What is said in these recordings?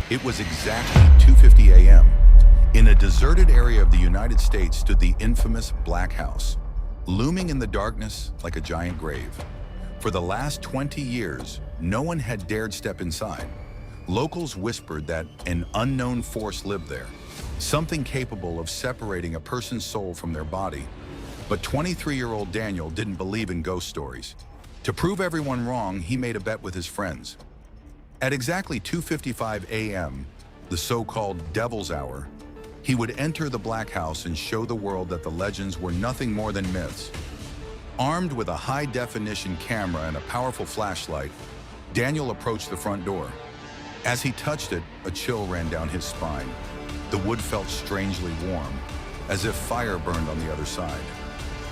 It was exactly 2:50 a.m. In a deserted area of the United States stood the infamous Black House, looming in the darkness like a giant grave. For the last 20 years, no one had dared step inside. Locals whispered that an unknown force lived there, something capable of separating a person's soul from their body. But 23-year-old Daniel didn't believe in ghost stories. To prove everyone wrong, he made a bet with his friends. At exactly 2:55 a.m., the so-called Devil's Hour, he would enter the Black House and show the world that the legends were nothing more than myths. Armed with a high-definition camera and a powerful flashlight, Daniel approached the front door. As he touched it, a chill ran down his spine. The wood felt strangely warm, as if fire burned on the other side.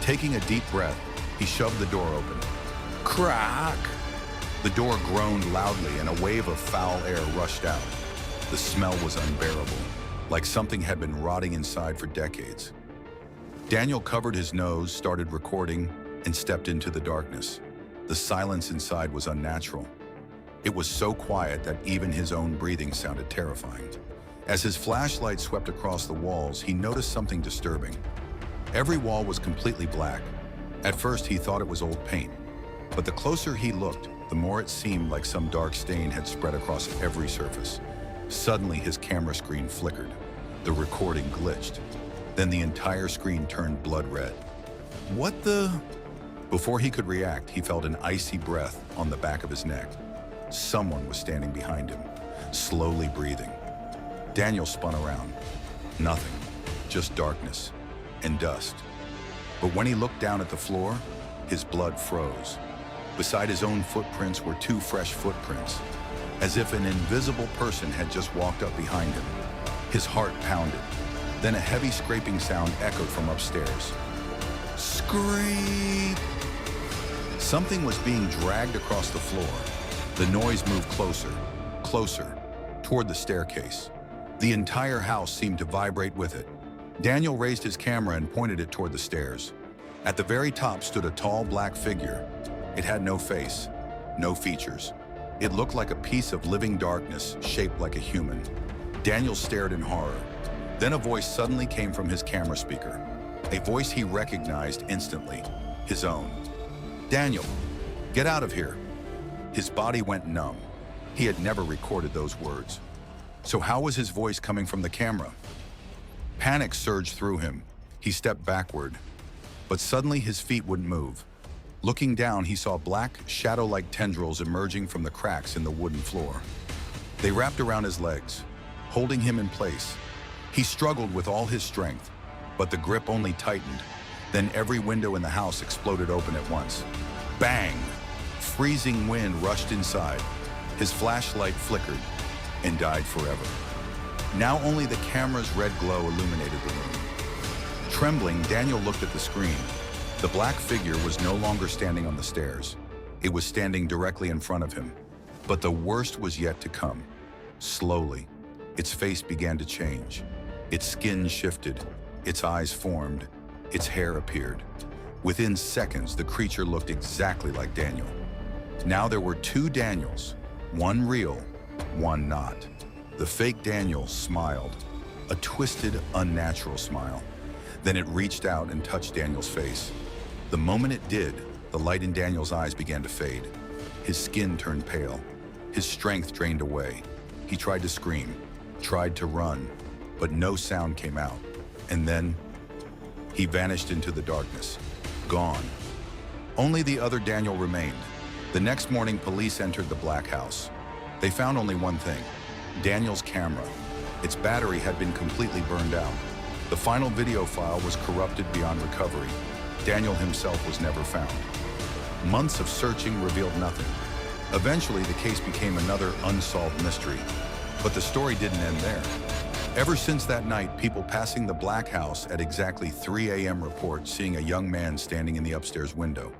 Taking a deep breath, he shoved the door open. Crack! The door groaned loudly and a wave of foul air rushed out. The smell was unbearable, like something had been rotting inside for decades. Daniel covered his nose, started recording, and stepped into the darkness. The silence inside was unnatural. It was so quiet that even his own breathing sounded terrifying. As his flashlight swept across the walls, he noticed something disturbing. Every wall was completely black. At first, he thought it was old paint. But the closer he looked, the more it seemed like some dark stain had spread across every surface. Suddenly, his camera screen flickered. The recording glitched. Then the entire screen turned blood red. What the? Before he could react, he felt an icy breath on the back of his neck. Someone was standing behind him, slowly breathing. Daniel spun around. Nothing, just darkness and dust. But when he looked down at the floor, his blood froze. Beside his own footprints were two fresh footprints, as if an invisible person had just walked up behind him. His heart pounded. Then a heavy scraping sound echoed from upstairs. Scream! Something was being dragged across the floor. The noise moved closer, closer, toward the staircase. The entire house seemed to vibrate with it. Daniel raised his camera and pointed it toward the stairs. At the very top stood a tall black figure. It had no face, no features. It looked like a piece of living darkness shaped like a human. Daniel stared in horror. Then a voice suddenly came from his camera speaker. A voice he recognized instantly, his own. Daniel, get out of here. His body went numb. He had never recorded those words. So how was his voice coming from the camera? Panic surged through him. He stepped backward, but suddenly his feet wouldn't move. Looking down, he saw black, shadow-like tendrils emerging from the cracks in the wooden floor. They wrapped around his legs, holding him in place. He struggled with all his strength, but the grip only tightened. Then every window in the house exploded open at once. Bang! Freezing wind rushed inside. His flashlight flickered and died forever. Now only the camera's red glow illuminated the room. Trembling, Daniel looked at the screen. The black figure was no longer standing on the stairs. It was standing directly in front of him. But the worst was yet to come. Slowly, its face began to change. Its skin shifted, its eyes formed, its hair appeared. Within seconds, the creature looked exactly like Daniel. Now there were two Daniels, one real, one not. The fake Daniel smiled, a twisted, unnatural smile. Then it reached out and touched Daniel's face. The moment it did, the light in Daniel's eyes began to fade. His skin turned pale. His strength drained away. He tried to scream, tried to run, but no sound came out. And then, he vanished into the darkness, gone. Only the other Daniel remained. The next morning, police entered the Black House. They found only one thing, Daniel's camera. Its battery had been completely burned out. The final video file was corrupted beyond recovery. Daniel himself was never found. Months of searching revealed nothing. Eventually, the case became another unsolved mystery. But the story didn't end there. Ever since that night, people passing the Black House at exactly 3 a.m. report seeing a young man standing in the upstairs window.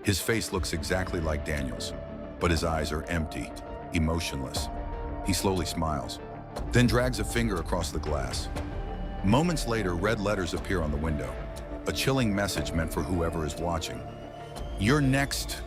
His face looks exactly like Daniel's, but his eyes are empty, emotionless. He slowly smiles, then drags a finger across the glass. Moments later, red letters appear on the window, a chilling message meant for whoever is watching. You're next